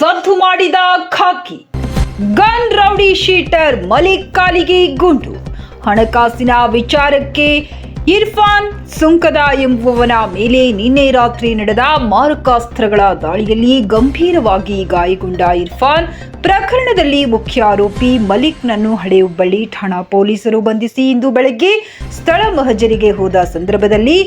ಸದ್ದು ಮಾಡಿದ ಖಾಕಿ gun rowdy sheeter Malik ಕಾಲಿಗೆ ಗುಂಡು. ಹಣಕಾಸಿನ ವಿಚಾರಕ್ಕೆ ಇರ್ಫಾನ್ ಸುಂಕದ ಎಂಬುವವನ ಮೇಲೆ ನಿನ್ನೆ ರಾತ್ರಿ ನಡೆದ ಮಾರಕಾಸ್ತ್ರಗಳ ದಾಳಿಯಲ್ಲಿ ಗಂಭೀರವಾಗಿ ಗಾಯಗೊಂಡ ಇರ್ಫಾನ್ ಪ್ರಕರಣದಲ್ಲಿ ಮುಖ್ಯ ಆರೋಪಿ ಮಲಿಕ್ನನ್ನು ಹಳೆಹುಬ್ಬಳ್ಳಿ ಠಾಣಾ ಪೊಲೀಸರು ಬಂಧಿಸಿ ಇಂದು ಬೆಳಗ್ಗೆ ಸ್ಥಳ ಮಹಜರಿಗೆ ಹೋದ ಸಂದರ್ಭದಲ್ಲಿ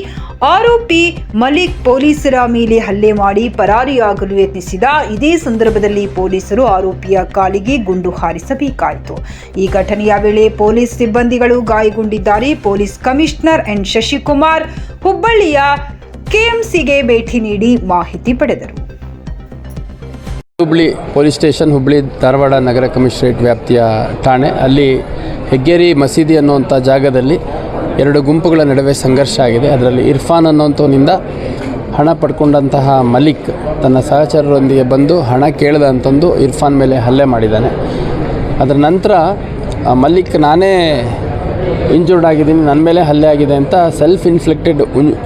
ಆರೋಪಿ ಮಲಿಕ್ ಪೊಲೀಸರ ಮೇಲೆ ಹಲ್ಲೆ ಮಾಡಿ ಪರಾರಿಯಾಗಲು ಯತ್ನಿಸಿದ. ಇದೇ ಸಂದರ್ಭದಲ್ಲಿ ಪೊಲೀಸರು ಆರೋಪಿಯ ಕಾಲಿಗೆ ಗುಂಡು ಹಾರಿಸಬೇಕಾಯಿತು. ಈ ಘಟನೆಯ ವೇಳೆ ಪೊಲೀಸ್ ಸಿಬ್ಬಂದಿಗಳು ಗಾಯಗೊಂಡಿದ್ದಾರೆ. ಪೊಲೀಸ್ ಕಮಿಷನರ್ ಎನ್ ಶಶಿಕುಮಾರ್ ಹುಬ್ಬಳ್ಳಿಯ ಕೆಎಂಸಿಗೆ ಭೇಟಿ ನೀಡಿ ಮಾಹಿತಿ ಪಡೆದರು. ಹುಬ್ಬಳ್ಳಿ ಪೊಲೀಸ್ ಸ್ಟೇಷನ್, ಹುಬ್ಬಳ್ಳಿ ಧಾರವಾಡ ನಗರ ಕಮಿಷನರೇಟ್ ವ್ಯಾಪ್ತಿಯ ಠಾಣೆ, ಅಲ್ಲಿ ಹೆಗ್ಗೇರಿ ಮಸೀದಿ ಅನ್ನುವಂಥ ಜಾಗದಲ್ಲಿ ಎರಡು ಗುಂಪುಗಳ ನಡುವೆ ಸಂಘರ್ಷ ಆಗಿದೆ. ಅದರಲ್ಲಿ ಇರ್ಫಾನ್ ಅನ್ನುವಂಥವನಿಂದ ಹಣ ಪಡ್ಕೊಂಡಂತಹ ಮಲಿಕ್ ತನ್ನ ಸಹಚರರೊಂದಿಗೆ ಬಂದು ಹಣ ಕೇಳಿದ ಅಂತಂದು ಇರ್ಫಾನ್ ಮೇಲೆ ಹಲ್ಲೆ ಮಾಡಿದ್ದಾನೆ. ಅದರ ನಂತರ ಮಲಿಕ್ ನಾನೇ ಇಂಜೂರ್ಡ್ ಆಗಿದ್ದೀನಿ, ನನ್ನ ಮೇಲೆ ಹಲ್ಲೆ ಆಗಿದೆ ಅಂತ ಸೆಲ್ಫ್ ಇನ್ಫ್ಲಿಕ್ಟೆಡ್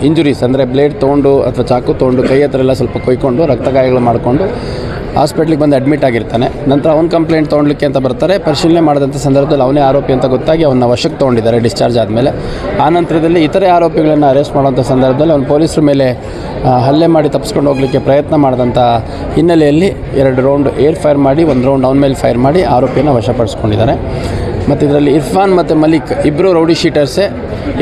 ಇಂಜುರೀಸ್ ಅಂದರೆ ಬ್ಲೇಡ್ ತೊಗೊಂಡು ಅಥವಾ ಚಾಕು ತೊಗೊಂಡು ಕೈ ಹತ್ರ ಎಲ್ಲ ಸ್ವಲ್ಪ ಕೊಯ್ಕೊಂಡು ರಕ್ತ ಗಾಯಗಳು ಮಾಡಿಕೊಂಡು ಹಾಸ್ಪಿಟ್ಲಿಗೆ ಬಂದು ಅಡ್ಮಿಟ್ ಆಗಿರ್ತಾನೆ. ನಂತರ ಅವ್ನು ಕಂಪ್ಲೇಂಟ್ ತೊಗೊಳ್ಲಿಕ್ಕೆ ಅಂತ ಬರ್ತಾರೆ. ಪರಿಶೀಲನೆ ಮಾಡಿದಂಥ ಸಂದರ್ಭದಲ್ಲಿ ಅವನೇ ಆರೋಪಿ ಅಂತ ಗೊತ್ತಾಗಿ ಅವನ್ನ ವಶಕ್ಕೆ ತೊಗೊಂಡಿದ್ದಾರೆ ಡಿಸ್ಚಾರ್ಜ್ ಆದಮೇಲೆ. ಆ ನಂತರದಲ್ಲಿ ಇತರೆ ಆರೋಪಿಗಳನ್ನು ಅರೆಸ್ಟ್ ಮಾಡುವಂಥ ಸಂದರ್ಭದಲ್ಲಿ ಅವನು ಪೊಲೀಸರ ಮೇಲೆ ಹಲ್ಲೆ ಮಾಡಿ ತಪ್ಪಿಸ್ಕೊಂಡು ಹೋಗಲಿಕ್ಕೆ ಪ್ರಯತ್ನ ಮಾಡಿದಂಥ ಹಿನ್ನೆಲೆಯಲ್ಲಿ 2 ರೌಂಡ್ ಏರ್ ಫೈರ್ ಮಾಡಿ 1 ರೌಂಡ್ ಅವನ ಮೇಲೆ ಫೈರ್ ಮಾಡಿ ಆರೋಪಿಯನ್ನು ವಶಪಡಿಸ್ಕೊಂಡಿದ್ದಾರೆ. ಮತ್ತು ಇದರಲ್ಲಿ ಇರ್ಫಾನ್ ಮತ್ತು ಮಲಿಕ್ ಇಬ್ಬರು ರೌಡಿ ಶೀಟರ್ಸೇ.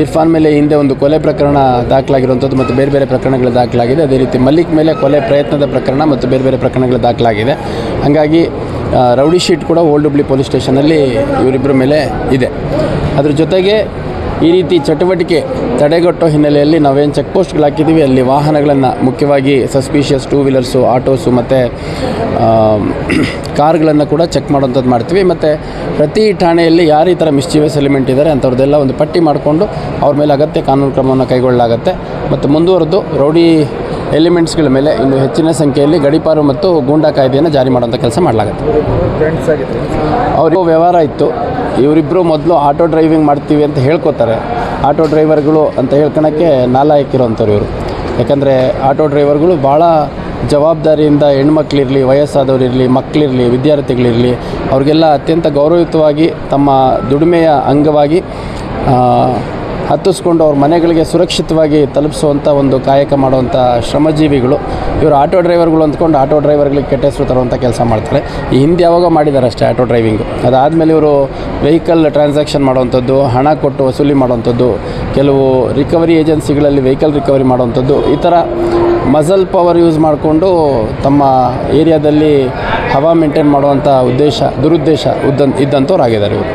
ಇರ್ಫಾನ್ ಮೇಲೆ ಹಿಂದೆ ಒಂದು ಕೊಲೆ ಪ್ರಕರಣ ದಾಖಲಾಗಿರುವಂಥದ್ದು ಮತ್ತು ಬೇರೆ ಬೇರೆ ಪ್ರಕರಣಗಳು ದಾಖಲಾಗಿದೆ. ಅದೇ ರೀತಿ ಮಲಿಕ್ ಮೇಲೆ ಕೊಲೆ ಪ್ರಯತ್ನದ ಪ್ರಕರಣ ಮತ್ತು ಬೇರೆ ಬೇರೆ ಪ್ರಕರಣಗಳು ದಾಖಲಾಗಿದೆ. ಹಾಗಾಗಿ ರೌಡಿ ಶೀಟ್ ಕೂಡ ಓಲ್ಡ್ ಹುಬ್ಳಿ ಪೊಲೀಸ್ ಸ್ಟೇಷನಲ್ಲಿ ಇವರಿಬ್ಬರ ಮೇಲೆ ಇದೆ. ಅದ್ರ ಜೊತೆಗೆ ಈ ರೀತಿ ಚಟುವಟಿಕೆ ತಡೆಗಟ್ಟೋ ಹಿನ್ನೆಲೆಯಲ್ಲಿ ನಾವೇನು ಚೆಕ್ ಪೋಸ್ಟ್ಗಳು ಹಾಕಿದ್ದೀವಿ, ಅಲ್ಲಿ ವಾಹನಗಳನ್ನು ಮುಖ್ಯವಾಗಿ ಸಸ್ಪಿಷಿಯಸ್ 2 ವೀಲರ್ಸು, ಆಟೋಸು ಮತ್ತು ಕಾರ್ಗಳನ್ನು ಕೂಡ ಚೆಕ್ ಮಾಡೋಂಥದ್ದು ಮಾಡ್ತೀವಿ. ಮತ್ತು ಪ್ರತಿ ಠಾಣೆಯಲ್ಲಿ ಯಾರು ಈ ಥರ ಮಿಸ್ಚೀವಿಯಸ್ ಎಲಿಮೆಂಟ್ ಇದ್ದಾರೆ ಅಂಥವ್ರದ್ದೆಲ್ಲ ಒಂದು ಪಟ್ಟಿ ಮಾಡಿಕೊಂಡು ಅವ್ರ ಮೇಲೆ ಅಗತ್ಯ ಕಾನೂನು ಕ್ರಮವನ್ನು ಕೈಗೊಳ್ಳಲಾಗುತ್ತೆ. ಮತ್ತು ಮುಂದುವರೆದು ರೌಡಿ ಎಲಿಮೆಂಟ್ಸ್ಗಳ ಮೇಲೆ ಇನ್ನು ಹೆಚ್ಚಿನ ಸಂಖ್ಯೆಯಲ್ಲಿ ಗಡೀಪಾರು ಮತ್ತು ಗೂಂಡಾ ಕಾಯ್ದೆಯನ್ನು ಜಾರಿ ಮಾಡೋಂಥ ಕೆಲಸ ಮಾಡಲಾಗುತ್ತೆ. ಅವ್ರಿಗೂ ವ್ಯವಹಾರ ಇತ್ತು. ಇವರಿಬ್ಬರು ಮೊದಲು ಆಟೋ ಡ್ರೈವಿಂಗ್ ಮಾಡ್ತೀವಿ ಅಂತ ಹೇಳ್ಕೊತಾರೆ. ಆಟೋ ಡ್ರೈವರ್ಗಳು ಅಂತ ಹೇಳ್ಕೊಳಕ್ಕೆ ನಾಲಾಯಕ್ಕಿರೋಂಥವ್ರು ಇವರು. ಯಾಕಂದರೆ ಆಟೋ ಡ್ರೈವರ್ಗಳು ಭಾಳ ಜವಾಬ್ದಾರಿಯಿಂದ ಹೆಣ್ಮಕ್ಳಿರಲಿ, ವಯಸ್ಸಾದವರಿರಲಿ, ಮಕ್ಕಳಿರಲಿ, ವಿದ್ಯಾರ್ಥಿಗಳಿರಲಿ ಅವ್ರಿಗೆಲ್ಲ ಅತ್ಯಂತ ಗೌರವಯುತವಾಗಿ ತಮ್ಮ ದುಡಿಮೆಯ ಅಂಗವಾಗಿ ಹತ್ತಿಸ್ಕೊಂಡು ಅವ್ರ ಮನೆಗಳಿಗೆ ಸುರಕ್ಷಿತವಾಗಿ ತಲುಪಿಸುವಂಥ ಒಂದು ಕಾಯಕ ಮಾಡುವಂಥ ಶ್ರಮಜೀವಿಗಳು ಇವರು. ಆಟೋ ಡ್ರೈವರ್ಗಳು ಅಂದ್ಕೊಂಡು ಆಟೋ ಡ್ರೈವರ್ಗಳಿಗೆ ಕೆಟ್ಟ ಹೆಸರು ತರುವಂಥ ಕೆಲಸ ಮಾಡ್ತಾರೆ. ಈ ಹಿಂದೆ ಯಾವಾಗ ಮಾಡಿದ್ದಾರೆ ಅಷ್ಟೇ ಆಟೋ ಡ್ರೈವಿಂಗು. ಅದಾದಮೇಲೆ ಇವರು ವೆಹಿಕಲ್ ಟ್ರಾನ್ಸಾಕ್ಷನ್ ಮಾಡುವಂಥದ್ದು, ಹಣ ಕೊಟ್ಟು ವಸೂಲಿ ಮಾಡುವಂಥದ್ದು, ಕೆಲವು ರಿಕವರಿ ಏಜೆನ್ಸಿಗಳಲ್ಲಿ ವೆಹಿಕಲ್ ರಿಕವರಿ ಮಾಡುವಂಥದ್ದು, ಈ ಥರ ಮಸಲ್ ಪವರ್ ಯೂಸ್ ಮಾಡಿಕೊಂಡು ತಮ್ಮ ಏರಿಯಾದಲ್ಲಿ ಹವಾ ಮೇಂಟೈನ್ ಮಾಡುವಂಥ ದುರುದ್ದೇಶ ಇದ್ದಂಥವ್ರು ಆಗಿದ್ದಾರೆ ಇವರು.